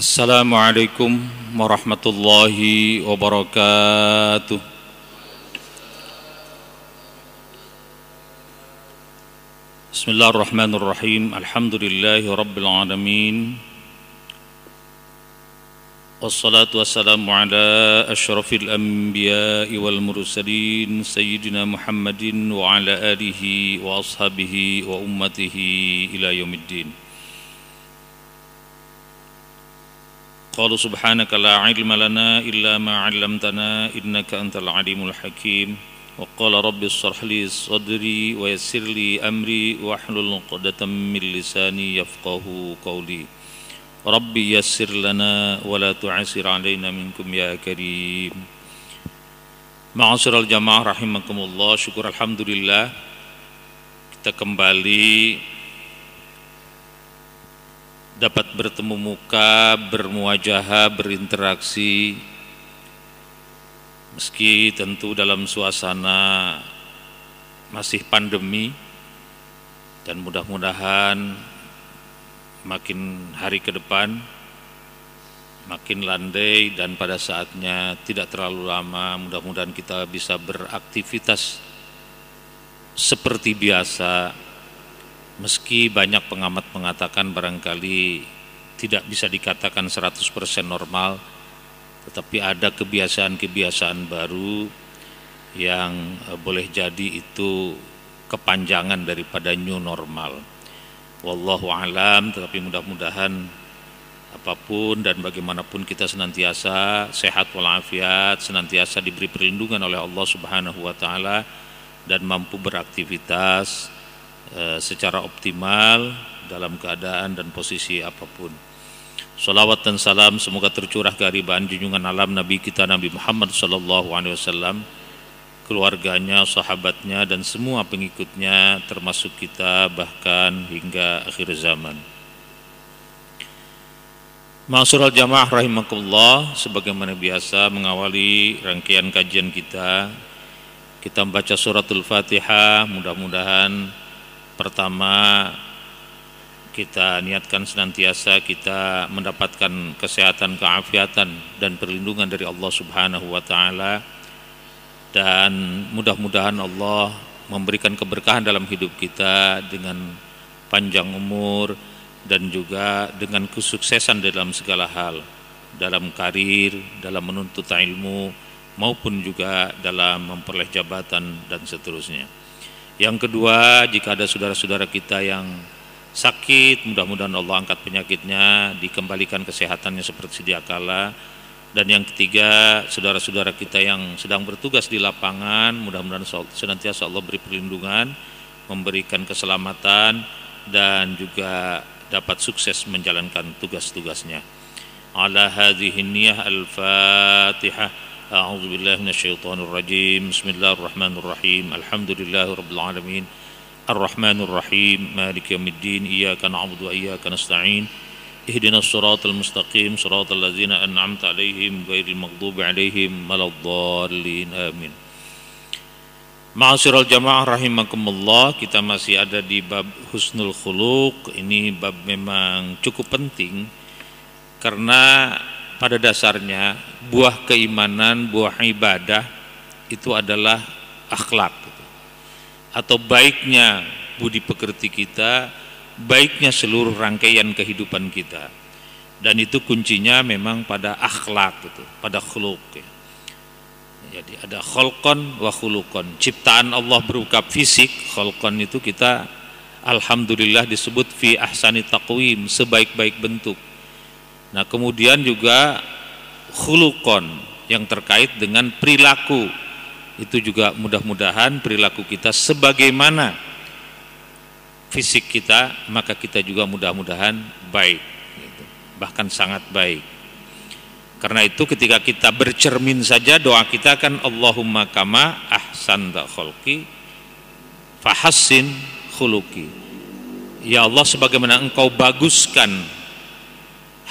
Assalamualaikum warahmatullahi wabarakatuh. Bismillahirrahmanirrahim. Alhamdulillahi rabbil alamin. Wassalatu wassalamu ala asyrafil anbiya'i wal mursalin Sayyidina Muhammadin wa ala alihi wa ashabihi wa ummatihi ila yaumiddin. Qala subhanaka la ilma lana illa ma 'allamtana innaka antal alimul hakim. Wa qala rabbi shrah li sadri wa yassir li amri wahlul 'uqdatam min lisani yafqahu qawli. Rabbi yassir lana wa la tu'assir 'alaina minkum ya karim. Ma'asyiral jamaah rahimakumullah, syukur alhamdulillah kita kembali dapat bertemu muka, bermuajahah, berinteraksi, meski tentu dalam suasana masih pandemi, dan mudah-mudahan makin hari ke depan makin landai, dan pada saatnya tidak terlalu lama mudah-mudahan kita bisa beraktivitas seperti biasa. Meski banyak pengamat mengatakan barangkali tidak bisa dikatakan 100% normal, tetapi ada kebiasaan-kebiasaan baru yang boleh jadi itu kepanjangan daripada new normal. Wallahu alam, tetapi mudah-mudahan apapun dan bagaimanapun kita senantiasa sehat walafiat, senantiasa diberi perlindungan oleh Allah Subhanahu wa taala dan mampu beraktivitas secara optimal dalam keadaan dan posisi apapun. Salawat dan salam semoga tercurah keharibaan junjungan alam Nabi kita Nabi Muhammad SAW, keluarganya, sahabatnya, dan semua pengikutnya termasuk kita bahkan hingga akhir zaman. Ma'asyiral jamaah rahimakumullah, sebagaimana biasa mengawali rangkaian kajian kita membaca suratul Fatihah. Mudah-mudahan pertama, kita niatkan senantiasa kita mendapatkan kesehatan, keafiatan, dan perlindungan dari Allah Subhanahu wa taala, dan mudah-mudahan Allah memberikan keberkahan dalam hidup kita dengan panjang umur dan juga dengan kesuksesan dalam segala hal, dalam karir, dalam menuntut ilmu, maupun juga dalam memperoleh jabatan dan seterusnya. Yang kedua, jika ada saudara-saudara kita yang sakit, mudah-mudahan Allah angkat penyakitnya, dikembalikan kesehatannya seperti sedia kala. Dan yang ketiga, saudara-saudara kita yang sedang bertugas di lapangan, mudah-mudahan senantiasa Allah beri perlindungan, memberikan keselamatan, dan juga dapat sukses menjalankan tugas-tugasnya. Ala hadhihi niyyah al-Fatihah. A'udzu billahi minasyaitonir rajim. Bismillahirrahmanirrahim. Alhamdulillahirabbil alamin. Arrahmanir rahim. Maliki yaumiddin. Iyyaka na'budu wa iyyaka nasta'in. Ihdinas siratal mustaqim. Siratal ladzina an'amta 'alaihim ghairil maghdubi 'alaihim waladdallin. Amin. Ma'asyiral jamaah rahimakumullah, kita masih ada di bab husnul khuluq. Ini bab memang cukup penting karena pada dasarnya buah keimanan, buah ibadah itu adalah akhlak, atau baiknya budi pekerti kita, baiknya seluruh rangkaian kehidupan kita. Dan itu kuncinya memang pada akhlak, pada khuluq. Jadi ada kholqon wa khuluqon. Ciptaan Allah berupa fisik, kholqon itu kita alhamdulillah disebut fi ahsani taqwim, sebaik-baik bentuk. Nah, kemudian juga khuluqon yang terkait dengan perilaku. Itu juga mudah-mudahan perilaku kita sebagaimana fisik kita, maka kita juga mudah-mudahan baik, bahkan sangat baik. Karena itu ketika kita bercermin saja, doa kita kan Allahumma kama ahsanta khalqi fahassin khuluqi. Ya Allah, sebagaimana Engkau baguskan,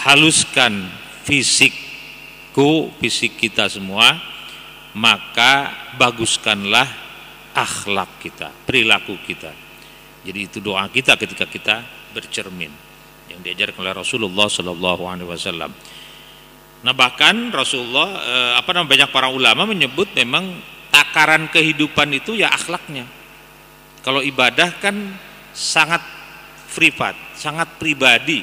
haluskan fisikku, fisik kita semua, maka baguskanlah akhlak kita, perilaku kita. Jadi itu doa kita ketika kita bercermin. yang diajarkan oleh Rasulullah Shallallahu Alaihi Wasallam. Nah bahkan Rasulullah banyak para ulama menyebut memang takaran kehidupan itu ya akhlaknya. Kalau ibadah kan sangat privat, sangat pribadi.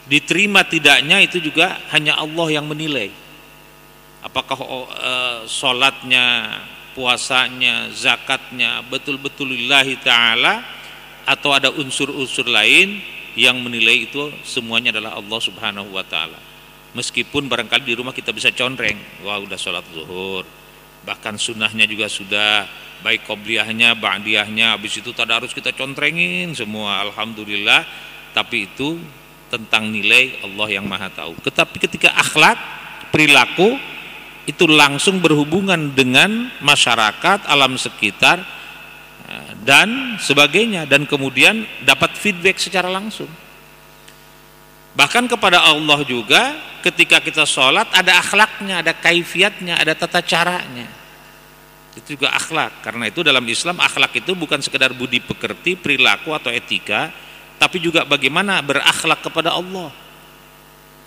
Diterima tidaknya itu juga hanya Allah yang menilai. Apakah sholatnya, puasanya, zakatnya betul-betul lillahi ta'ala, atau ada unsur-unsur lain yang menilai itu semuanya adalah Allah Subhanahu wa ta'ala. Meskipun barangkali di rumah kita bisa contreng, wah udah sholat zuhur, bahkan sunnahnya juga sudah, baik qobliyahnya, ba'diyahnya, habis itu tadarus kita contrengin semua, alhamdulillah. Tapi itu tentang nilai Allah yang maha tahu. Tetapi ketika akhlak, perilaku, itu langsung berhubungan dengan masyarakat, alam sekitar, dan sebagainya, dan kemudian dapat feedback secara langsung. Bahkan kepada Allah juga ketika kita sholat ada akhlaknya, ada kaifiatnya, ada tata caranya. Itu juga akhlak. Karena itu dalam Islam akhlak itu bukan sekedar budi pekerti, perilaku atau etika, tapi juga bagaimana berakhlak kepada Allah.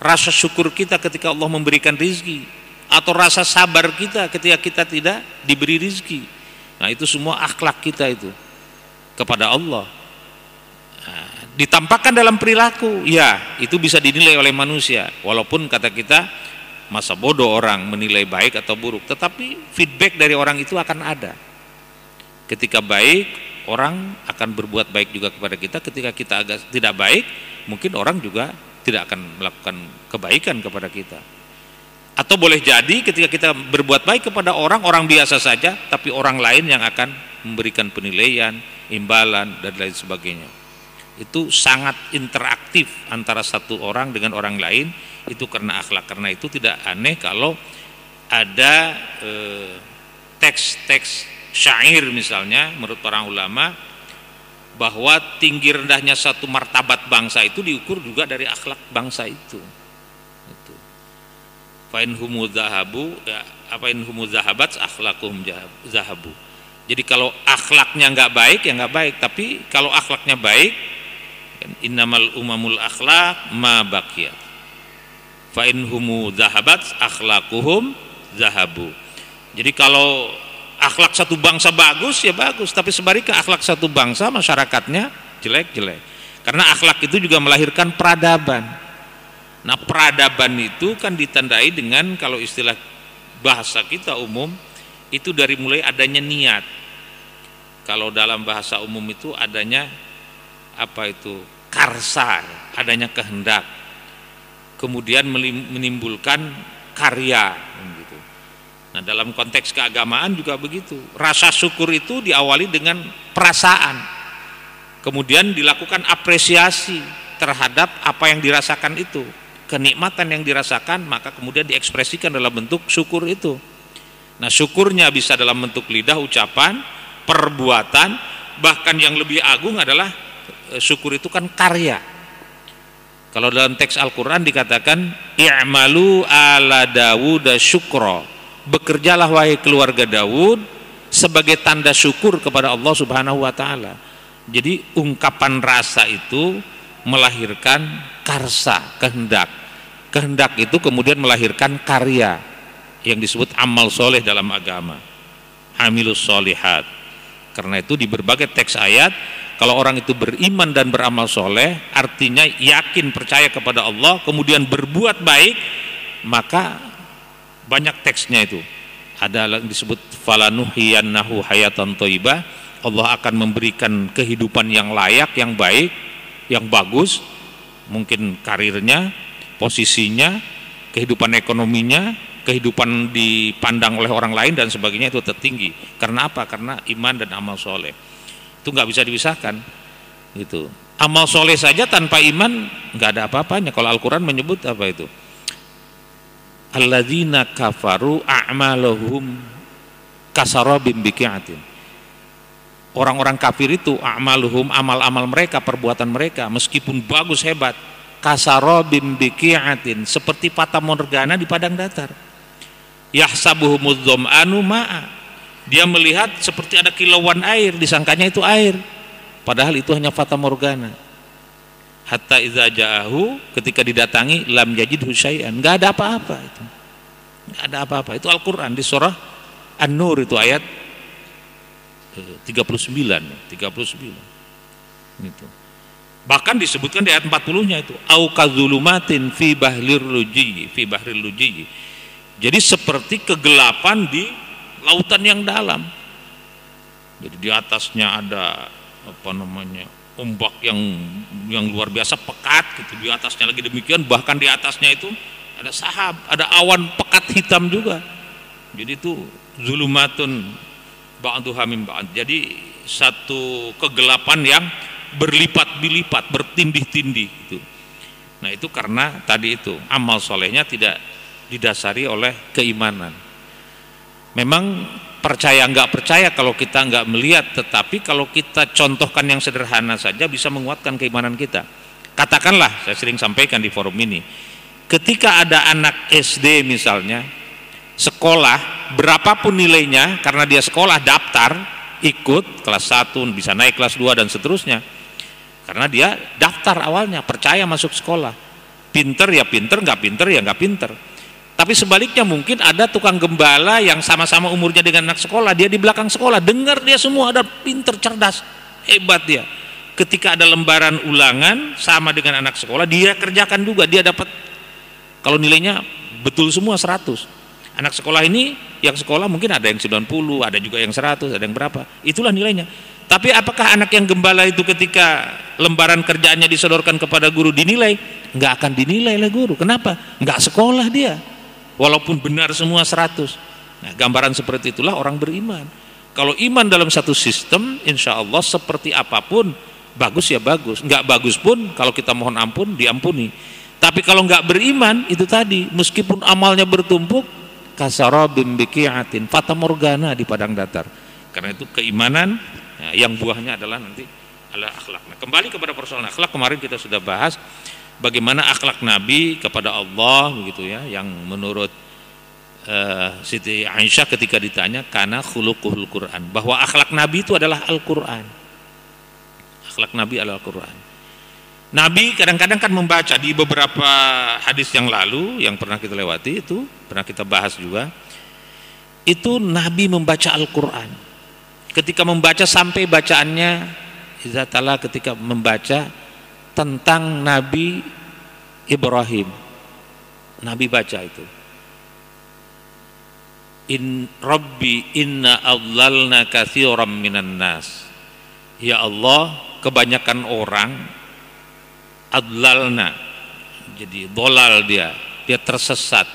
Rasa syukur kita ketika Allah memberikan rizki, atau rasa sabar kita ketika kita tidak diberi rizki. Nah itu semua akhlak kita itu kepada Allah. Nah, ditampakkan dalam perilaku, ya itu bisa dinilai oleh manusia. Walaupun kata kita masa bodoh orang menilai baik atau buruk, tetapi feedback dari orang itu akan ada. Ketika baik, orang akan berbuat baik juga kepada kita. Ketika kita agak tidak baik, mungkin orang juga tidak akan melakukan kebaikan kepada kita. Atau boleh jadi ketika kita berbuat baik kepada orang biasa saja, tapi orang lain yang akan memberikan penilaian, imbalan, dan lain sebagainya. Itu sangat interaktif antara satu orang dengan orang lain, itu karena akhlak. Karena itu tidak aneh kalau ada teks-teks syair misalnya, menurut para ulama, bahwa tinggi rendahnya satu martabat bangsa itu diukur juga dari akhlak bangsa itu. Fa'in humu zahabu, apa in humu zahabat akhlakuhum zahabu. Jadi kalau akhlaknya nggak baik ya nggak baik, tapi kalau akhlaknya baik, innamal umamul akhlak ma baqiyat. Fa'in humu zahabat akhlakuhum zahabu. Jadi kalau akhlak satu bangsa bagus ya bagus, tapi sebaliknya akhlak satu bangsa masyarakatnya jelek-jelek. Karena akhlak itu juga melahirkan peradaban. Nah peradaban itu kan ditandai dengan, kalau istilah bahasa kita umum, itu dari mulai adanya niat. Kalau dalam bahasa umum itu adanya karsa, adanya kehendak, kemudian menimbulkan karya gitu. Nah dalam konteks keagamaan juga begitu. Rasa syukur itu diawali dengan perasaan, kemudian dilakukan apresiasi terhadap apa yang dirasakan itu, kenikmatan yang dirasakan, maka kemudian diekspresikan dalam bentuk syukur itu. Nah syukurnya bisa dalam bentuk lidah, ucapan, perbuatan, bahkan yang lebih agung adalah syukur itu kan karya. Kalau dalam teks Al-Quran dikatakan i'malu ala Dawud syukra, bekerjalah wahai keluarga Daud sebagai tanda syukur kepada Allah Subhanahu wa ta'ala. Jadi ungkapan rasa itu melahirkan karsa, kehendak. Kehendak itu kemudian melahirkan karya yang disebut amal soleh dalam agama, amilus solihat. Karena itu di berbagai teks ayat, kalau orang itu beriman dan beramal soleh, artinya yakin percaya kepada Allah, kemudian berbuat baik, maka banyak teksnya itu. Ada yang disebut falanuhiyannahu hayatan thayyibah, Allah akan memberikan kehidupan yang layak, yang baik, yang bagus, mungkin karirnya, posisinya, kehidupan ekonominya, kehidupan dipandang oleh orang lain dan sebagainya itu tertinggi. Karena apa? Karena iman dan amal soleh itu nggak bisa dipisahkan gitu. Amal soleh saja tanpa iman nggak ada apa-apanya. Kalau Al-Quran menyebut apa itu? Alladzina kafaru a'maluhum kasarabim biqi'atin. Orang-orang kafir itu a'maluhum, amal-amal mereka, perbuatan mereka meskipun bagus hebat, kasarabim biqi'atin, seperti fata morgana di padang datar. Yahsabuhumudz dzam'anu ma'a, dia melihat seperti ada kilauan air, disangkanya itu air, padahal itu hanya fata morgana. hatta idza ja'ahu, ketika didatangi lam yajidhu syai'an, enggak ada apa-apa itu. Enggak ada apa-apa. Itu Al-Qur'an di surah An-Nur itu ayat 39. Gitu. Bahkan disebutkan di ayat 40-nya itu au kadzulumatin fi bahril lujji. Jadi seperti kegelapan di lautan yang dalam. Jadi di atasnya ada ombak yang luar biasa pekat gitu, di atasnya lagi demikian, bahkan di atasnya itu ada sahab, ada awan pekat hitam juga. Jadi itu zulumatun ba'duha min ba'd. Jadi satu kegelapan yang berlipat-lipat, bertindih-tindih gitu. Nah, itu karena tadi itu amal solehnya tidak didasari oleh keimanan. Memang percaya nggak percaya kalau kita nggak melihat, tetapi kalau kita contohkan yang sederhana saja bisa menguatkan keimanan kita. Katakanlah, saya sering sampaikan di forum ini, ketika ada anak SD misalnya sekolah, berapapun nilainya, karena dia sekolah daftar ikut kelas 1 bisa naik kelas 2 dan seterusnya, karena dia daftar awalnya, percaya masuk sekolah. Pinter ya pinter, nggak pinter ya nggak pinter. Tapi sebaliknya mungkin ada tukang gembala yang sama-sama umurnya dengan anak sekolah, dia di belakang sekolah, dengar dia semua, ada pinter, cerdas, hebat dia. Ketika ada lembaran ulangan sama dengan anak sekolah, dia kerjakan juga, dia dapat, kalau nilainya betul semua 100. Anak sekolah ini, yang sekolah mungkin ada yang 90, ada juga yang 100, ada yang berapa, itulah nilainya. Tapi apakah anak yang gembala itu ketika lembaran kerjaannya disodorkan kepada guru dinilai? Nggak akan dinilai oleh guru. Kenapa? Nggak sekolah dia, walaupun benar semua 100. Nah, gambaran seperti itulah orang beriman. Kalau iman dalam satu sistem, insya Allah seperti apapun, bagus ya bagus, nggak bagus pun kalau kita mohon ampun, diampuni. Tapi kalau nggak beriman, itu tadi, meskipun amalnya bertumpuk, kasarabim biqi'atin fatamorgana di padang datar. Karena itu keimanan yang buahnya adalah nanti adalah akhlak. Nah, kembali kepada persoalan akhlak, kemarin kita sudah bahas bagaimana akhlak Nabi kepada Allah begitu ya, yang menurut Siti Aisyah ketika ditanya karena khuluquhul Quran, bahwa akhlak Nabi itu adalah Al-Quran. Akhlak Nabi adalah Al-Quran. Nabi kadang-kadang kan membaca, di beberapa hadis yang lalu yang pernah kita lewati itu, pernah kita bahas juga, itu Nabi membaca Al-Quran. Ketika membaca sampai bacaannya izatala, ketika membaca tentang Nabi Ibrahim, Nabi baca itu, Rabbi inna adlalna katsiran minan nas. Ya Allah, kebanyakan orang adlalna, jadi dolal, dia tersesat.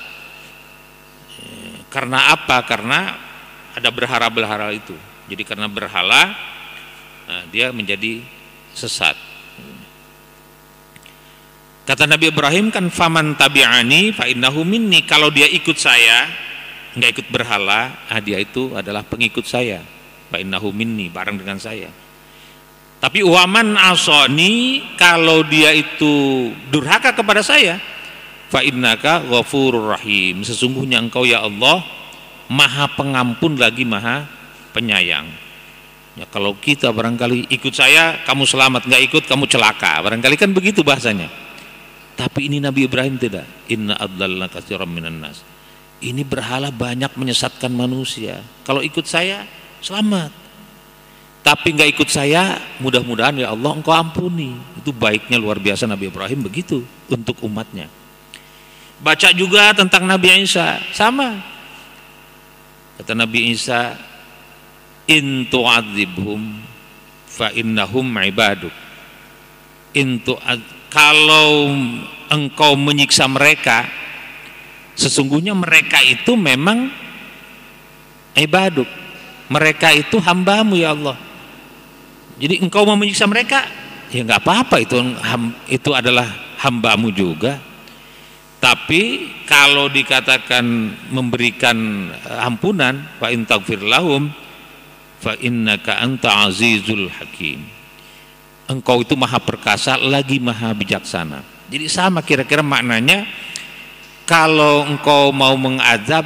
Karena apa? Karena ada berhala-berhala itu. Jadi karena berhala, dia menjadi sesat. Kata Nabi Ibrahim kan, faman tabi'ani fa innahu minni, kalau dia ikut saya, nggak ikut berhala, dia itu adalah pengikut saya. Fa innahu minni, bareng dengan saya. Tapi waman asoni, kalau dia itu durhaka kepada saya, fa innaka ghafurur rahim, sesungguhnya engkau ya Allah maha pengampun lagi maha penyayang. Ya, kalau kita barangkali ikut saya kamu selamat, nggak ikut kamu celaka, barangkali kan begitu bahasanya. Tapi ini Nabi Ibrahim tidak. Inna adlalna katsiran minan nas, ini berhala banyak menyesatkan manusia, kalau ikut saya selamat, tapi nggak ikut saya mudah-mudahan ya Allah engkau ampuni. Itu baiknya luar biasa Nabi Ibrahim begitu untuk umatnya. Baca juga tentang Nabi Isa, sama, kata Nabi Isa, in tu'adzibhum fa innahum ibaduk. Kalau engkau menyiksa mereka, sesungguhnya mereka itu memang ibaduk, mereka itu hambamu ya Allah. Jadi engkau mau menyiksa mereka, ya nggak apa-apa, itu adalah hambamu juga. Tapi kalau dikatakan memberikan ampunan, fa in taghfir lahum fa innaka anta azizul hakim, engkau itu maha perkasa lagi maha bijaksana. Jadi sama kira-kira maknanya, kalau engkau mau mengazab,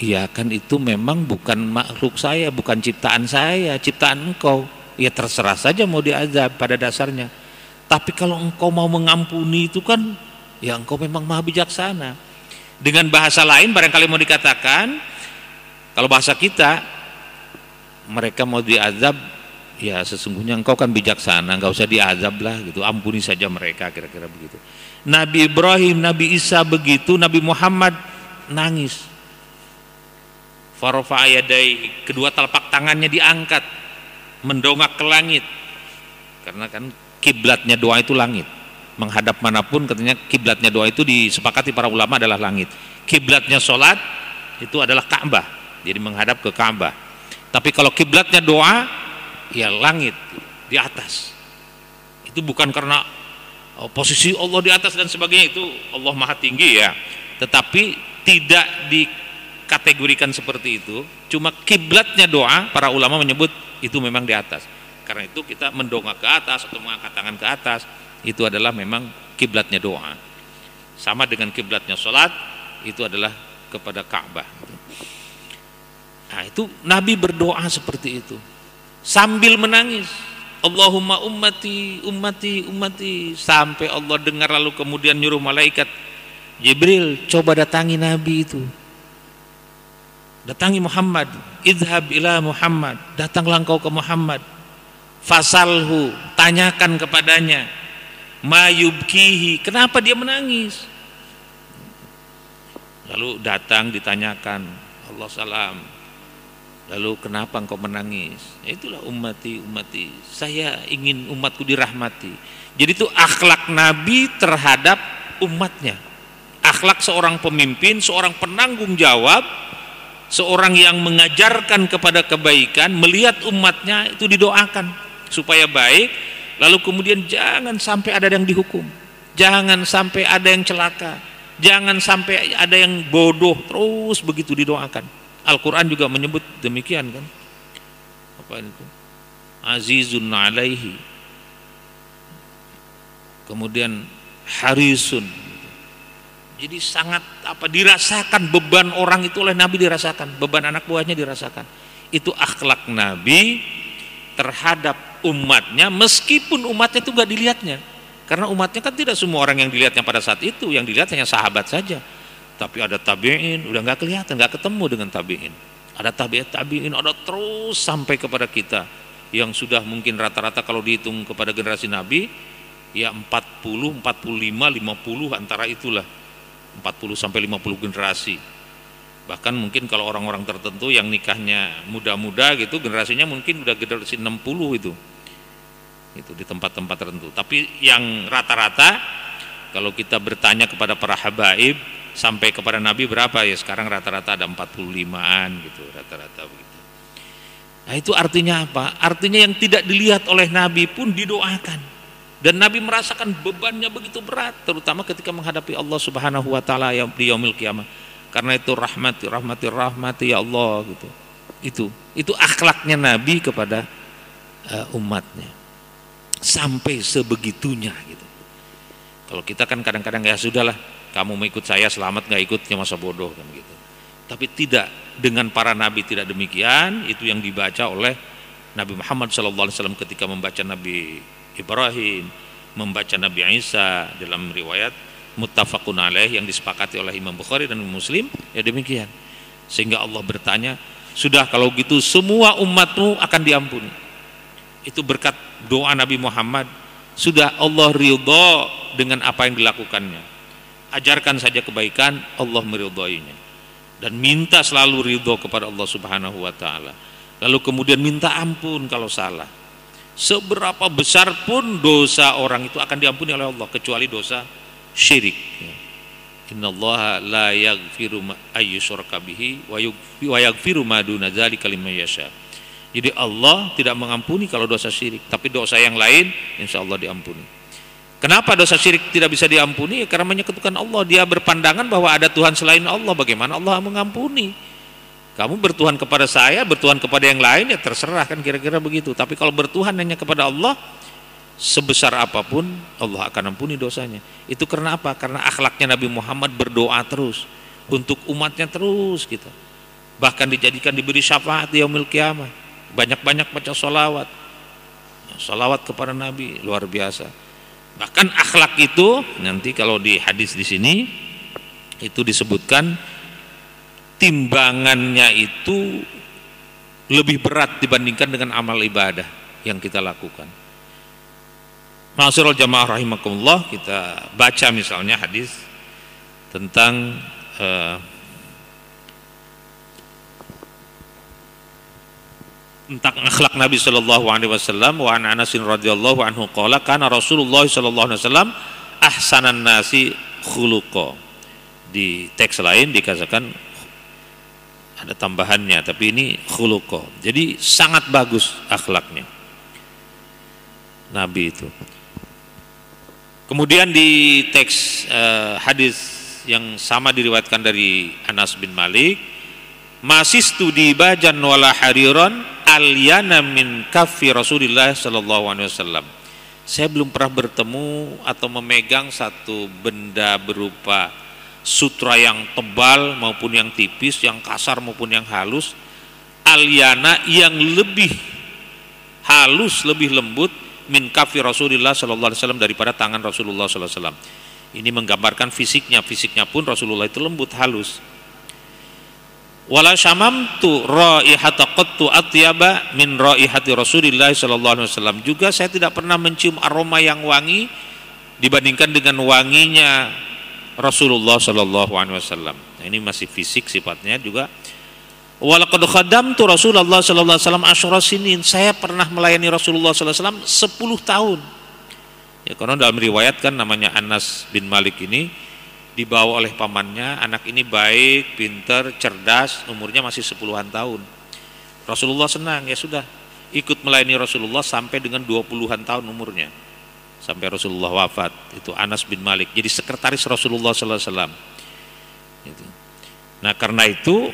ya kan itu memang bukan makhluk saya, bukan ciptaan saya, ciptaan engkau. Ya terserah saja mau diazab pada dasarnya. Tapi kalau engkau mau mengampuni itu kan, ya engkau memang maha bijaksana. Dengan bahasa lain barangkali mau dikatakan, kalau bahasa kita, mereka mau diazab, ya sesungguhnya engkau kan bijaksana, enggak usah diazab lah gitu, ampuni saja mereka, kira-kira begitu. Nabi Ibrahim, Nabi Isa begitu, Nabi Muhammad nangis. Farafa'a yadayhi, kedua telapak tangannya diangkat, mendongak ke langit. Karena kan kiblatnya doa itu langit. Menghadap manapun katanya kiblatnya doa itu disepakati para ulama adalah langit. Kiblatnya sholat itu adalah Ka'bah, jadi menghadap ke Ka'bah. Tapi kalau kiblatnya doa, ya langit di atas. Itu bukan karena posisi Allah di atas dan sebagainya, itu Allah maha tinggi ya. Tetapi tidak dikategorikan seperti itu. Cuma kiblatnya doa, para ulama menyebut itu memang di atas. Karena itu kita mendongak ke atas atau mengangkat tangan ke atas, itu adalah memang kiblatnya doa. Sama dengan kiblatnya sholat, itu adalah kepada Ka'bah. Nah, itu Nabi berdoa seperti itu sambil menangis, Allahumma ummati ummati ummati, sampai Allah dengar, lalu kemudian nyuruh malaikat Jibril, coba datangi Nabi itu, datangi Muhammad, idhab ila Muhammad, datanglah engkau ke Muhammad, fasalhu, tanyakan kepadanya, mayubkihi, kenapa dia menangis. Lalu datang ditanyakan, Allah salam, lalu kenapa engkau menangis? Ya itulah ummati ummati, saya ingin umatku dirahmati. Jadi itu akhlak Nabi terhadap umatnya, akhlak seorang pemimpin, seorang penanggung jawab, seorang yang mengajarkan kepada kebaikan, melihat umatnya itu didoakan supaya baik. Lalu kemudian jangan sampai ada yang dihukum, jangan sampai ada yang celaka, jangan sampai ada yang bodoh, terus begitu didoakan. Al-Quran juga menyebut demikian kan, apa itu, azizun alaihi, kemudian harisun. Jadi sangat dirasakan beban orang itu oleh Nabi, dirasakan beban anak buahnya, dirasakan. Itu akhlak Nabi terhadap umatnya, meskipun umatnya itu gak dilihatnya, karena umatnya kan tidak semua orang yang dilihatnya pada saat itu, yang dilihat hanya sahabat saja. Tapi ada tabi'in, udah gak kelihatan, gak ketemu dengan tabi'in. Ada tabi'in, ada terus sampai kepada kita, yang sudah mungkin rata-rata kalau dihitung kepada generasi Nabi, ya 40, 45, 50 antara itulah, 40 sampai 50 generasi. Bahkan mungkin kalau orang-orang tertentu yang nikahnya muda-muda gitu, generasinya mungkin udah generasi 60 itu di tempat-tempat tertentu. Tapi yang rata-rata kalau kita bertanya kepada para habaib sampai kepada Nabi berapa, ya sekarang rata-rata ada 45-an gitu, rata-rata begitu. Nah itu artinya apa? Artinya yang tidak dilihat oleh Nabi pun didoakan, dan Nabi merasakan bebannya begitu berat, terutama ketika menghadapi Allah Subhanahu wa taala di yaumil qiyamah. Karena itu rahmati ya Allah gitu. Itu akhlaknya Nabi kepada umatnya sampai sebegitunya gitu. Kalau kita kan kadang-kadang ya sudahlah, kamu mau ikut saya selamat, nggak ikutnya masa bodoh kan gitu. Tapi tidak, dengan para nabi tidak demikian. Itu yang dibaca oleh Nabi Muhammad SAW ketika membaca Nabi Ibrahim, membaca Nabi Isa, dalam riwayat muttafaqun alaih yang disepakati oleh Imam Bukhari dan Muslim, ya demikian. Sehingga Allah bertanya, sudah kalau gitu semua umatmu akan diampuni. Itu berkat doa Nabi Muhammad. Sudah Allah ridho dengan apa yang dilakukannya. Ajarkan saja kebaikan, Allah meridhoinya. Dan minta selalu ridho kepada Allah Subhanahu wa taala. Lalu kemudian minta ampun kalau salah. Seberapa besar pun dosa orang itu akan diampuni oleh Allah, kecuali dosa syirik. Innallaha la yaghfiru ayyushraka bihi wa yaghfiru ma duna dzalika liman yasha. Jadi Allah tidak mengampuni kalau dosa syirik, tapi dosa yang lain insya Allah diampuni. Kenapa dosa syirik tidak bisa diampuni? Karena menyekutukan Allah. Dia berpandangan bahwa ada Tuhan selain Allah. Bagaimana Allah mengampuni? Kamu bertuhan kepada saya, bertuhan kepada yang lain, ya terserah kan, kira-kira begitu. Tapi kalau bertuhan hanya kepada Allah, sebesar apapun Allah akan ampuni dosanya. Itu karena apa? Karena akhlaknya Nabi Muhammad berdoa terus untuk umatnya terus gitu. Bahkan dijadikan diberi syafaat di yaumil qiyamah. Banyak-banyak baca sholawat. Sholawat kepada Nabi luar biasa. Bahkan akhlak itu nanti kalau di hadis di sini itu disebutkan timbangannya itu lebih berat dibandingkan dengan amal ibadah yang kita lakukan. Ma'asyiral jamaah rahimakumullah, kita baca misalnya hadis tentang tentang akhlak Nabi sallallahu alaihi wasallam. Wa an Anas radhiyallahu anhu qala kana Rasulullah sallallahu alaihi wasallam ahsanan nasi khuluqa. Di teks lain dikatakan ada tambahannya, tapi ini khuluqa. Jadi sangat bagus akhlaknya Nabi itu. Kemudian di teks hadis yang sama diriwayatkan dari Anas bin Malik, masistu di bajan wala hariran alyana min kaffi Rasulillah sallallahu alaihi wasallam. Saya belum pernah bertemu atau memegang satu benda berupa sutra yang tebal maupun yang tipis, yang kasar maupun yang halus, alyana yang lebih halus, lebih lembut min kaffi Rasulillah sallallahu alaihi wasallam daripada tangan Rasulullah sallallahu alaihi wasallam. Ini menggambarkan fisiknya pun Rasulullah itu lembut, halus. Wala syamamtu raihata qattu atyaba min raihati Rasulillah sallallahu alaihi wasallam. Juga saya tidak pernah mencium aroma yang wangi dibandingkan dengan wanginya Rasulullah sallallahu alaihi wasallam. Nah, ini masih fisik sifatnya juga. Walaqad khadamtu Rasulullah sallallahu alaihi wasallam asyra sinin. Saya pernah melayani Rasulullah sallallahu alaihi wasallam 10 tahun. Ya, karena dalam riwayat kan namanya Anas bin Malik ini dibawa oleh pamannya, anak ini baik, pintar, cerdas, umurnya masih 10-an tahun. Rasulullah senang, ya sudah, ikut melayani Rasulullah sampai dengan 20-an tahun umurnya. Sampai Rasulullah wafat, itu Anas bin Malik. Jadi sekretaris Rasulullah sallallahu alaihi wasallam. Gitu. Nah, karena itu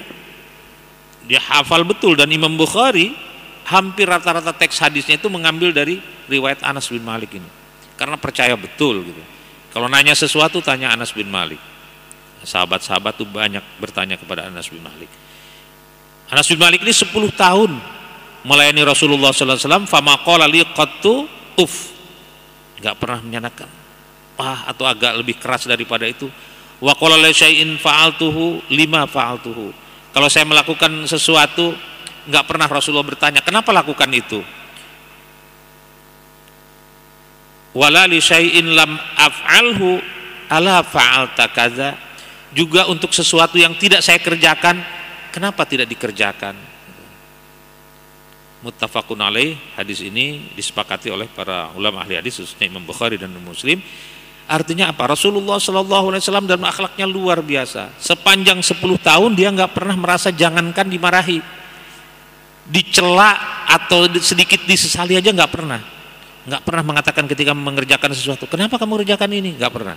dia hafal betul, dan Imam Bukhari hampir rata-rata teks hadisnya itu mengambil dari riwayat Anas bin Malik ini. Karena percaya betul gitu. Kalau nanya sesuatu tanya Anas bin Malik. Sahabat-sahabat tuh banyak bertanya kepada Anas bin Malik. Anas bin Malik ini 10 tahun melayani Rasulullah sallallahu alaihi wasallam, fama qala li qattu uf. Enggak pernah menyatakan atau agak lebih keras daripada itu. Wa qala la syai'in fa'altuhu lima fa'altuhu. Kalau saya melakukan sesuatu, enggak pernah Rasulullah bertanya, "Kenapa lakukan itu?" Wala li syai'in lam af'alhu ala fa'alta kaza. Juga untuk sesuatu yang tidak saya kerjakan, kenapa tidak dikerjakan? Muttafaqun alaih. Hadis ini disepakati oleh para ulama ahli hadis, khususnya Imam Bukhari dan Muslim. Artinya apa? Rasulullah sallallahu alaihi wasallam dalam akhlaknya luar biasa. Sepanjang 10 tahun dia nggak pernah merasa jangankan dimarahi, dicela atau sedikit disesali aja nggak pernah. Nggak pernah mengatakan ketika mengerjakan sesuatu, kenapa kamu mengerjakan ini? Nggak pernah.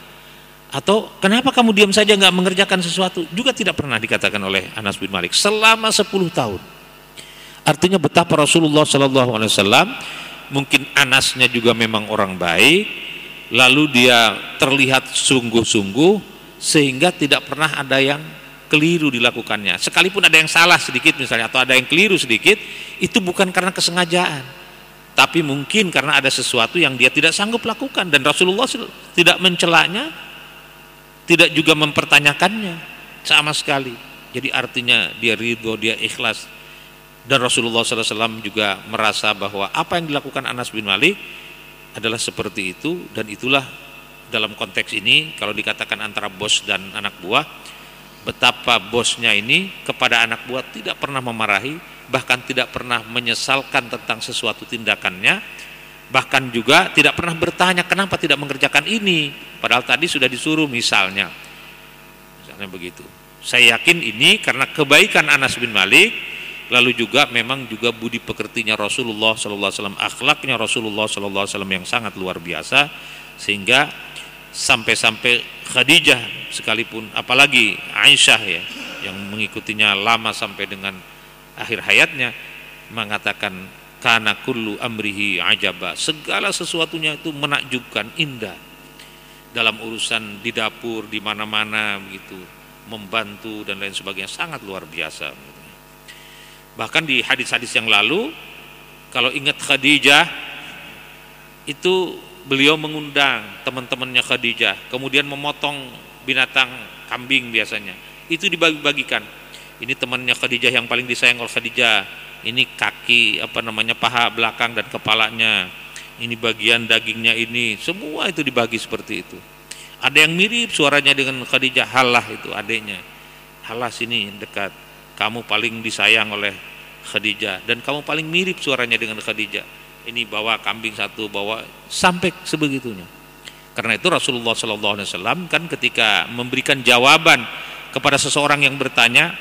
Atau kenapa kamu diam saja nggak mengerjakan sesuatu? Juga tidak pernah dikatakan oleh Anas bin Malik selama 10 tahun. Artinya betapa Rasulullah sallallahu alaihi wasallam, mungkin Anasnya juga memang orang baik, lalu dia terlihat sungguh-sungguh sehingga tidak pernah ada yang keliru dilakukannya. Sekalipun ada yang salah sedikit misalnya, atau ada yang keliru sedikit, itu bukan karena kesengajaan, tapi mungkin karena ada sesuatu yang dia tidak sanggup lakukan, dan Rasulullah tidak mencelanya, tidak juga mempertanyakannya sama sekali. Jadi artinya dia ridho, dia ikhlas, dan Rasulullah SAW juga merasa bahwa apa yang dilakukan Anas bin Malik adalah seperti itu, dan itulah dalam konteks ini kalau dikatakan antara bos dan anak buah, betapa bosnya ini kepada anak buah tidak pernah memarahi, bahkan tidak pernah menyesalkan tentang sesuatu tindakannya, bahkan juga tidak pernah bertanya kenapa tidak mengerjakan ini, padahal tadi sudah disuruh misalnya begitu. Saya yakin ini karena kebaikan Anas bin Malik, lalu juga memang juga budi pekertinya Rasulullah SAW, akhlaknya Rasulullah SAW yang sangat luar biasa, sehingga sampai-sampai Khadijah sekalipun, apalagi Aisyah ya, yang mengikutinya lama sampai dengan akhir hayatnya, mengatakan kana kullu amrihi ajaba, segala sesuatunya itu menakjubkan, indah. Dalam urusan di dapur, di mana-mana begitu, membantu dan lain sebagainya, sangat luar biasa. Bahkan di hadis-hadis yang lalu, kalau ingat Khadijah itu beliau mengundang teman-temannya Khadijah, kemudian memotong binatang kambing biasanya. Itu dibagi-bagikan. Ini temannya Khadijah yang paling disayang oleh Khadijah. Ini kaki paha belakang dan kepalanya. Ini bagian dagingnya ini. Semua itu dibagi seperti itu. Ada yang mirip suaranya dengan Khadijah, Halah itu adiknya. Halah sini dekat. Kamu paling disayang oleh Khadijah dan kamu paling mirip suaranya dengan Khadijah. Ini bawa kambing satu, bawa sampai sebegitunya. Karena itu Rasulullah SAW kan ketika memberikan jawaban kepada seseorang yang bertanya,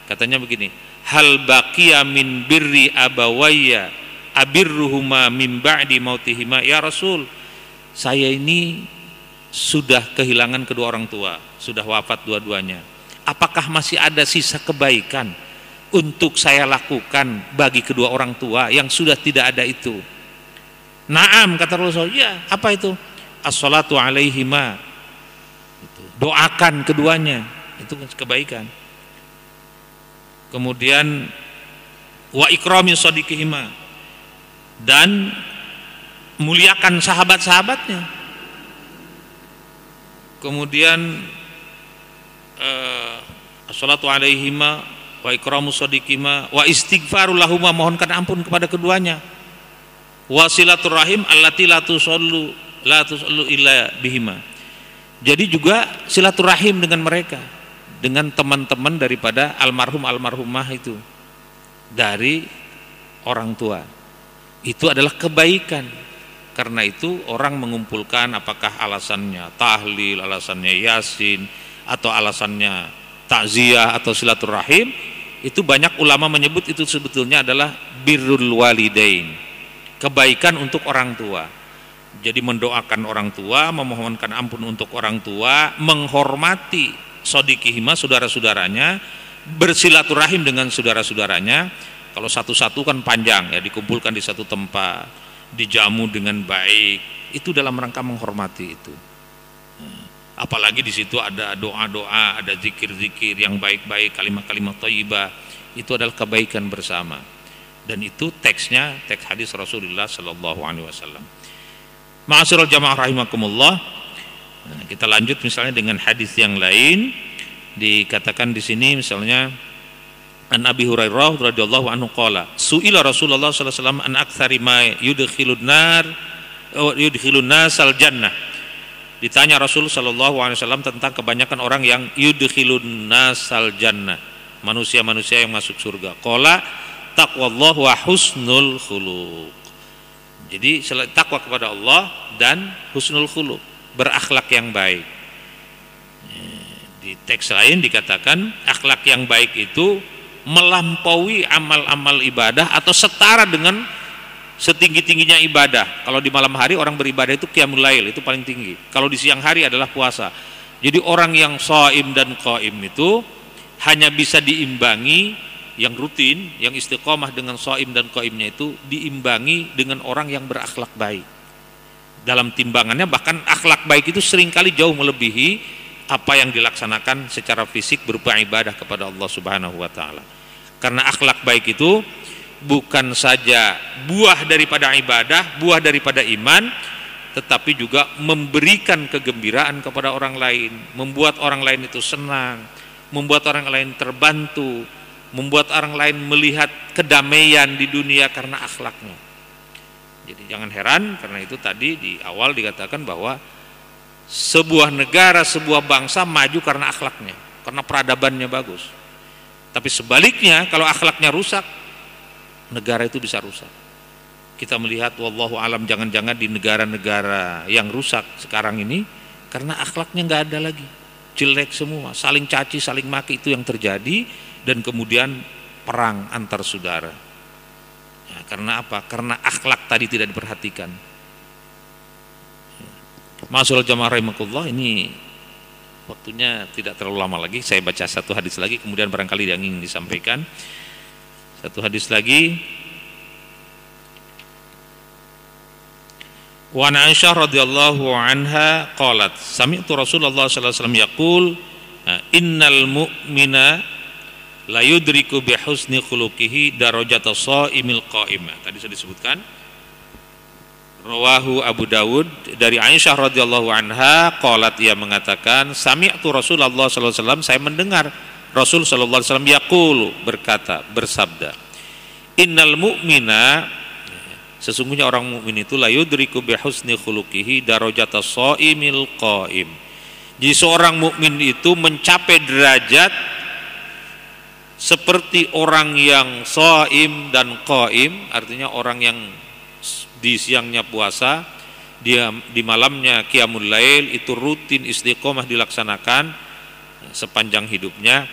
katanya begini, hal baqiya min birri abawayya abirruhuma min ba'di mautihima ya Rasul, saya ini sudah kehilangan kedua orang tua, sudah wafat dua-duanya. Apakah masih ada sisa kebaikan untuk saya lakukan bagi kedua orang tua yang sudah tidak ada itu? Naam, kata Rasul. Ya, apa itu? As-salatu alaihima. Doakan keduanya, itu kebaikan. Kemudian wa ikramin shadiqihima, dan muliakan sahabat-sahabatnya. Kemudian as-salatu alaihima wa ikramu shadiqihima wa istighfaru lahuma, mohonkan ampun kepada keduanya. Wa silaturrahim allati la tusallu illa bihima. Jadi juga silaturahim dengan mereka, dengan teman-teman daripada almarhumah itu dari orang tua. Itu adalah kebaikan. Karena itu orang mengumpulkan, apakah alasannya tahlil, alasannya yasin, atau alasannya takziah atau silaturahim, itu banyak ulama menyebut itu sebetulnya adalah birrul walidain, kebaikan untuk orang tua. Jadi mendoakan orang tua, memohonkan ampun untuk orang tua, menghormati shadiqihima, saudara-saudaranya, bersilaturahim dengan saudara-saudaranya. Kalau satu-satu kan panjang ya, dikumpulkan di satu tempat, dijamu dengan baik, itu dalam rangka menghormati itu. Apalagi di situ ada doa-doa, ada zikir-zikir yang baik-baik, kalimat-kalimat thayyibah, itu adalah kebaikan bersama. Dan itu teksnya teks hadis Rasulullah sallallahu alaihi wasallam. Ma'asyiral jamaah rahimakumullah. Kita lanjut misalnya dengan hadis yang lain, dikatakan di sini misalnya an Abi Hurairah radhiyallahu anhu qala su'ila Rasulullah sallallahu alaihi wasallam an aktsari ma yudkhilun nasal jannah. Ditanya Rasul sallallahu alaihi wasallam tentang kebanyakan orang yang yudkhilun nasal jannah, manusia-manusia yang masuk surga. Qala taqwallah wa husnul khuluq. Jadi takwa kepada Allah dan husnul khuluq, berakhlak yang baik. Di teks lain dikatakan akhlak yang baik itu melampaui amal-amal ibadah atau setara dengan setinggi-tingginya ibadah. Kalau di malam hari orang beribadah itu qiyamul lail, itu paling tinggi. Kalau di siang hari adalah puasa. Jadi orang yang shaim dan qaim itu hanya bisa diimbangi, yang rutin, yang istiqomah dengan shaim dan qaimnya itu diimbangi dengan orang yang berakhlak baik. Dalam timbangannya bahkan akhlak baik itu seringkali jauh melebihi apa yang dilaksanakan secara fisik berupa ibadah kepada Allah Subhanahu wa taala. Karena akhlak baik itu bukan saja buah daripada ibadah, buah daripada iman, tetapi juga memberikan kegembiraan kepada orang lain, membuat orang lain itu senang, membuat orang lain terbantu, membuat orang lain melihat kedamaian di dunia karena akhlaknya. Jadi jangan heran, karena itu tadi di awal dikatakan bahwa sebuah negara, sebuah bangsa maju karena akhlaknya, karena peradabannya bagus. Tapi sebaliknya, kalau akhlaknya rusak, negara itu bisa rusak. Kita melihat wallahu alam, jangan-jangan di negara-negara yang rusak sekarang ini karena akhlaknya nggak ada lagi, jelek semua, saling caci, saling maki, itu yang terjadi, dan kemudian perang antar saudara. Ya, karena apa? Karena akhlak tadi tidak diperhatikan. Ma'asyiral jamaah rahimakumullah, ini waktunya tidak terlalu lama lagi. Saya baca satu hadis lagi, kemudian barangkali yang ingin disampaikan. Satu hadis lagi. Wa an Aisyah radhiyallahu anha qalat sami'tu Rasulullah sallallahu alaihi wasallam yaqul innal mu'mina la yudriku bi husni khuluqihi darajata shaimil qa'im. Tadi sudah disebutkan. Rawahu Abu Dawud dari Aisyah radhiyallahu anha qalat, ia mengatakan sami'tu Rasulullah sallallahu alaihi wasallam, saya mendengar Rasul sallallahu alaihi wasallam yaqulu, berkata, bersabda, innal mu'mina, sesungguhnya orang mukmin itu la yudriku bi husni khuluqihi darajata shaimil qaim. Jadi seorang mukmin itu mencapai derajat seperti orang yang shaim dan qaim, artinya orang yang di siangnya puasa, dia di malamnya qiyamul lail, itu rutin istiqomah dilaksanakan sepanjang hidupnya,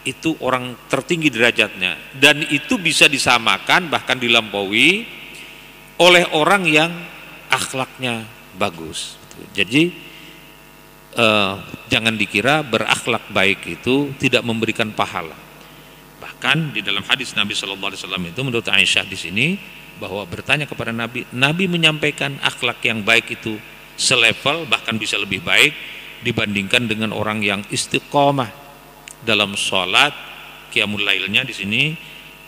itu orang tertinggi derajatnya, dan itu bisa disamakan bahkan dilampaui oleh orang yang akhlaknya bagus. Jadi jangan dikira berakhlak baik itu tidak memberikan pahala. Bahkan di dalam hadis Nabi Shallallahu Alaihi Wasallam itu menurut Aisyah di sini, bahwa bertanya kepada Nabi, Nabi menyampaikan akhlak yang baik itu selevel bahkan bisa lebih baik dibandingkan dengan orang yang istiqomah dalam sholat qiyamul lailnya di sini,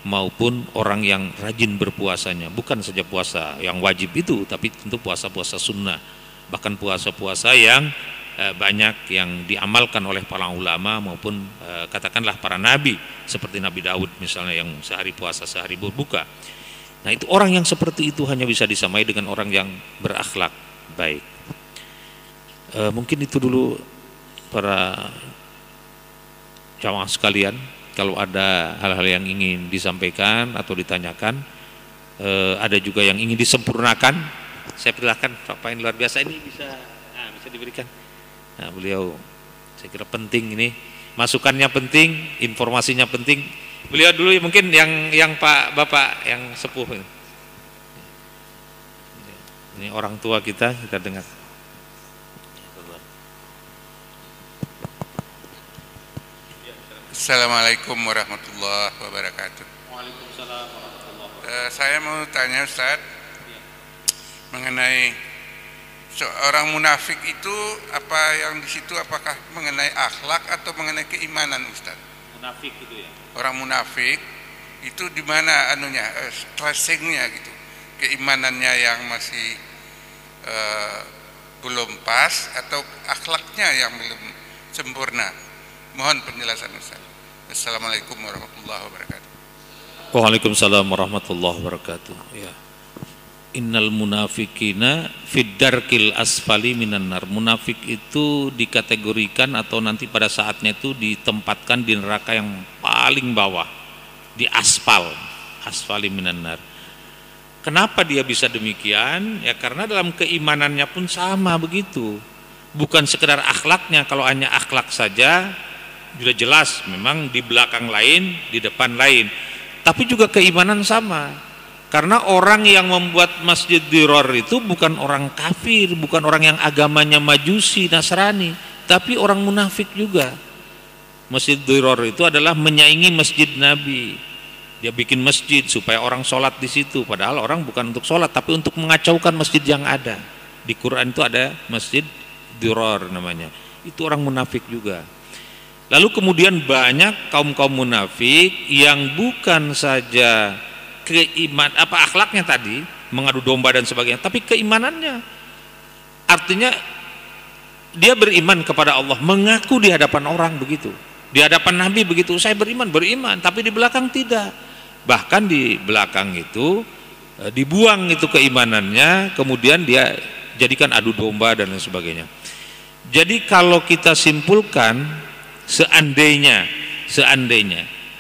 maupun orang yang rajin berpuasanya, bukan saja puasa yang wajib itu, tapi tentu puasa-puasa sunnah, bahkan puasa-puasa yang banyak yang diamalkan oleh para ulama maupun katakanlah para nabi, seperti Nabi Daud misalnya yang sehari puasa sehari berbuka. Nah, itu orang yang seperti itu hanya bisa disamai dengan orang yang berakhlak baik. Mungkin itu dulu para jamaah sekalian. Kalau ada hal-hal yang ingin disampaikan atau ditanyakan, ada juga yang ingin disempurnakan, saya persilahkan Pak Pain luar biasa ini bisa diberikan. Nah, beliau saya kira penting ini, masukannya penting, informasinya penting. Beliau dulu mungkin yang Pak Bapak yang sepuh ini orang tua kita dengar. Assalamualaikum warahmatullahi wabarakatuh. Waalaikumsalam warahmatullahi wabarakatuh. Saya mau tanya Ustaz mengenai seorang munafik itu, apa yang di situ apakah mengenai akhlak atau mengenai keimanan Ustaz? Munafik itu ya. Orang munafik itu di mana anunya, stressingnya gitu, keimanannya yang masih belum pas atau akhlaknya yang belum sempurna. Mohon penjelasan Ustaz. Assalamualaikum warahmatullahi wabarakatuh. Waalaikumsalam warahmatullahi wabarakatuh. Ya. Innal munafikina fid darkil asfali minan nar. Munafik itu dikategorikan atau nanti pada saatnya itu ditempatkan di neraka yang paling bawah, di asfali minan nar. Kenapa dia bisa demikian? Ya karena dalam keimanannya pun sama begitu. Bukan sekedar akhlaknya, kalau hanya akhlak saja sudah jelas memang di belakang lain, di depan lain. Tapi juga keimanan sama. Karena orang yang membuat Masjid Dirar itu bukan orang kafir, bukan orang yang agamanya Majusi, Nasrani, tapi orang munafik juga. Masjid Dirar itu adalah menyaingi masjid Nabi. Dia bikin masjid supaya orang sholat di situ, padahal orang bukan untuk sholat, tapi untuk mengacaukan masjid yang ada. Di Quran itu ada Masjid Dirar namanya. Itu orang munafik juga. Lalu kemudian banyak kaum-kaum munafik yang bukan saja akhlaknya tadi mengadu domba dan sebagainya, tapi keimanannya, artinya dia beriman kepada Allah, mengaku di hadapan orang begitu, di hadapan Nabi begitu, saya beriman, tapi di belakang tidak. Bahkan di belakang itu dibuang itu keimanannya, kemudian dia jadikan adu domba dan lain sebagainya. Jadi kalau kita simpulkan, seandainya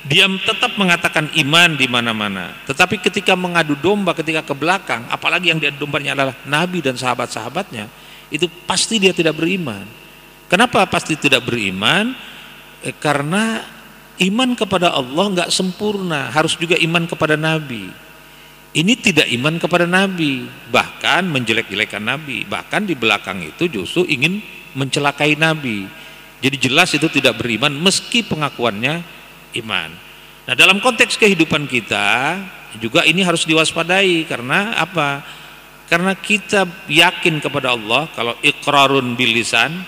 dia tetap mengatakan iman di mana-mana, tetapi ketika mengadu domba, ketika ke belakang, apalagi yang diadu dombanya adalah Nabi dan sahabat-sahabatnya, itu pasti dia tidak beriman. Kenapa pasti tidak beriman? Karena iman kepada Allah nggak sempurna, harus juga iman kepada Nabi. Ini tidak iman kepada Nabi, bahkan menjelek-jelekan Nabi, bahkan di belakang itu justru ingin mencelakai Nabi. Jadi jelas itu tidak beriman meski pengakuannya iman. Nah, dalam konteks kehidupan kita juga ini harus diwaspadai. Karena apa? Karena kita yakin kepada Allah. Kalau iqrarun bil lisan,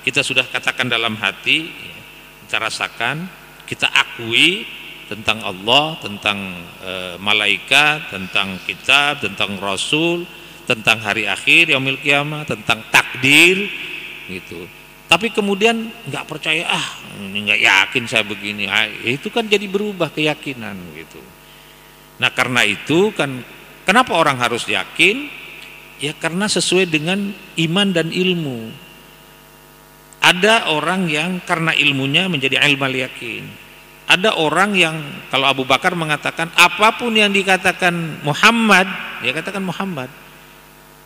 kita sudah katakan dalam hati, kita rasakan, kita akui tentang Allah, tentang malaikat, tentang kitab, tentang Rasul, tentang hari akhir, yaumil qiyamah, tentang takdir gitu. Tapi kemudian nggak percaya, ini nggak yakin saya begini, itu kan jadi berubah keyakinan gitu. Nah karena itu kan kenapa orang harus yakin? Ya karena sesuai dengan iman dan ilmu. Ada orang yang karena ilmunya menjadi ilmal yakin. Ada orang yang kalau Abu Bakar mengatakan apapun yang dikatakan Muhammad, dia katakan Muhammad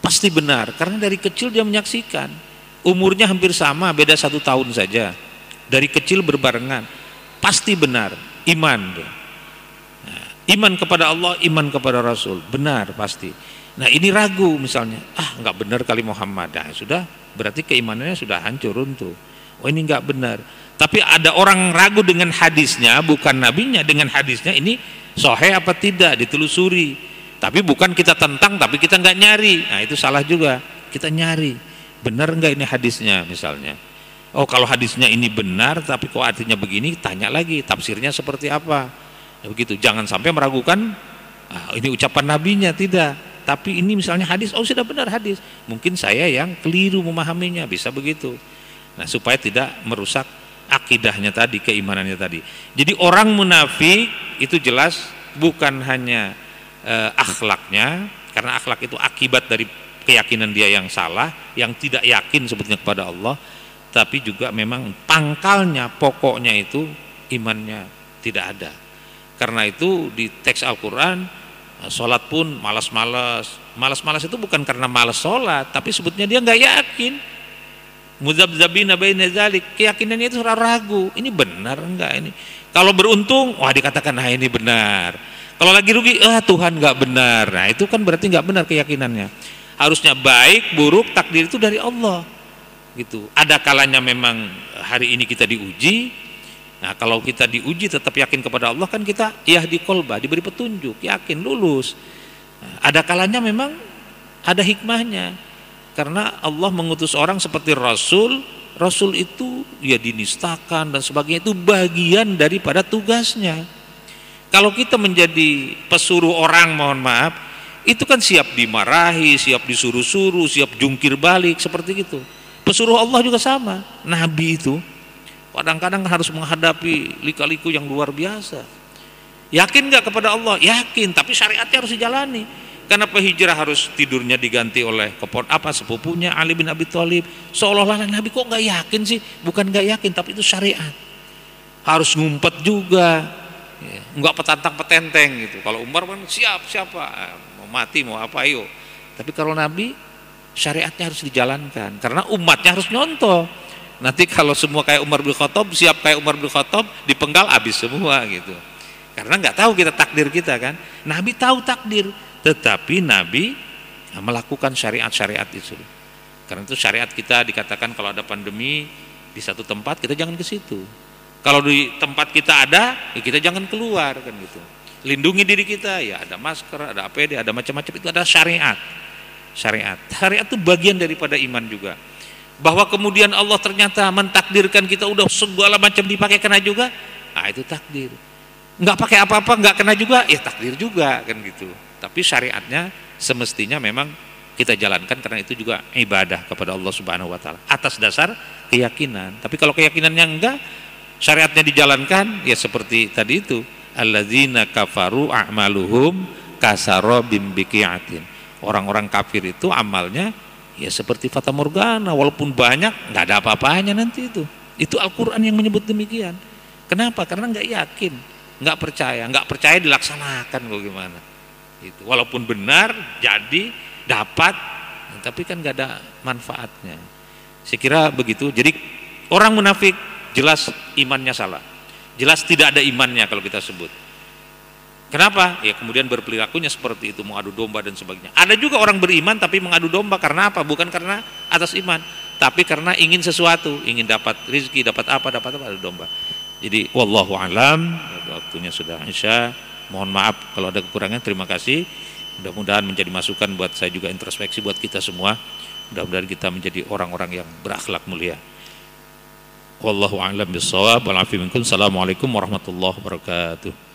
pasti benar karena dari kecil dia menyaksikan. Umurnya hampir sama, beda 1 tahun saja. Dari kecil berbarengan, pasti benar, iman dia. Nah, iman kepada Allah, iman kepada Rasul, benar pasti. Nah ini ragu misalnya, nggak benar kali Muhammad, nah, sudah berarti keimanannya sudah hancur runtuh. Oh ini nggak benar. Tapi ada orang ragu dengan hadisnya, bukan nabinya, dengan hadisnya ini sahih apa tidak, ditelusuri. Tapi bukan kita tentang, tapi kita nggak nyari. Nah itu salah juga, kita nyari. Benar enggak ini hadisnya misalnya. Oh kalau hadisnya ini benar tapi kok artinya begini, tanya lagi tafsirnya seperti apa. Ya, begitu. Jangan sampai meragukan ini ucapan nabinya, tidak. Tapi ini misalnya hadis, oh sudah benar hadis. Mungkin saya yang keliru memahaminya, bisa begitu. Nah supaya tidak merusak akidahnya tadi, keimanannya tadi. Jadi orang munafik itu jelas bukan hanya akhlaknya, karena akhlak itu akibat dari keyakinan dia yang salah, yang tidak yakin sebetulnya kepada Allah, tapi juga memang pangkalnya, pokoknya itu imannya tidak ada. Karena itu di teks Al-Quran, sholat pun malas-malas itu bukan karena malas sholat, tapi sebetulnya dia nggak yakin. Muzabzabina baina dzalik, keyakinannya itu ragu, ini benar enggak ini. Kalau beruntung, wah dikatakan ini benar. Kalau lagi rugi, Tuhan nggak benar. Nah itu kan berarti nggak benar keyakinannya. Harusnya baik, buruk, takdir itu dari Allah gitu. Ada kalanya memang hari ini kita diuji. Nah kalau kita diuji tetap yakin kepada Allah, kan kita yahdi qalba, diberi petunjuk, yakin, lulus. Nah, ada kalanya memang ada hikmahnya, karena Allah mengutus orang seperti Rasul. Rasul itu ya dinistakan dan sebagainya, itu bagian daripada tugasnya. Kalau kita menjadi pesuruh orang, mohon maaf, itu kan siap dimarahi, siap disuruh-suruh, siap jungkir balik, seperti itu. Pesuruh Allah juga sama. Nabi itu kadang-kadang harus menghadapi lika-liku yang luar biasa. Yakin nggak kepada Allah? Yakin, tapi syariatnya harus dijalani. Kenapa hijrah harus tidurnya diganti oleh sepupunya Ali bin Abi Thalib? Seolah-olah Nabi kok nggak yakin sih? Bukan nggak yakin, tapi itu syariat. Harus ngumpet juga, nggak petantang petenteng gitu. Kalau Umar kan siapa mau mati mau apa ayo. Tapi kalau Nabi syariatnya harus dijalankan karena umatnya harus nyontoh. Nanti kalau semua kayak Umar bin Khattab, siap kayak Umar bin Khattab, dipenggal habis semua gitu. Karena nggak tahu kita takdir kita kan. Nabi tahu takdir, tetapi Nabi melakukan syariat-syariat itu. Karena itu syariat kita dikatakan kalau ada pandemi di satu tempat kita jangan ke situ. Kalau di tempat kita ada, ya kita jangan keluar kan gitu. Lindungi diri kita, ya ada masker, ada APD, ada macam-macam, itu ada syariat. Syariat itu bagian daripada iman juga. Bahwa kemudian Allah ternyata mentakdirkan kita udah segala macam dipakai kena juga, itu takdir. Nggak pakai apa-apa nggak kena juga, ya takdir juga kan gitu. Tapi syariatnya semestinya memang kita jalankan karena itu juga ibadah kepada Allah Subhanahu wa taala atas dasar keyakinan. Tapi kalau keyakinannya enggak, syariatnya dijalankan, ya seperti tadi itu, alladzina kafaru a'maluhum kasarabim biqi'atin. Orang-orang kafir itu amalnya ya seperti fata morgana, walaupun banyak nggak ada apa-apanya nanti itu. Itu Al-Qur'an yang menyebut demikian. Kenapa? Karena nggak yakin, nggak percaya dilaksanakan kok gimana. Itu walaupun benar jadi dapat, tapi kan nggak ada manfaatnya. Saya kira begitu. Jadi orang munafik jelas imannya salah, jelas tidak ada imannya kalau kita sebut. Kenapa? Ya kemudian berperilakunya seperti itu, mengadu domba dan sebagainya. Ada juga orang beriman tapi mengadu domba karena apa? Bukan karena atas iman, tapi karena ingin sesuatu, ingin dapat rezeki, dapat apa, adu domba. Jadi wallahu alam, waktunya sudah Isya. Mohon maaf kalau ada kekurangan, terima kasih. Mudah-mudahan menjadi masukan buat saya juga, introspeksi buat kita semua. Mudah-mudahan kita menjadi orang-orang yang berakhlak mulia. Wallahu a'lam bishawab. Assalamualaikum warahmatullahi wabarakatuh.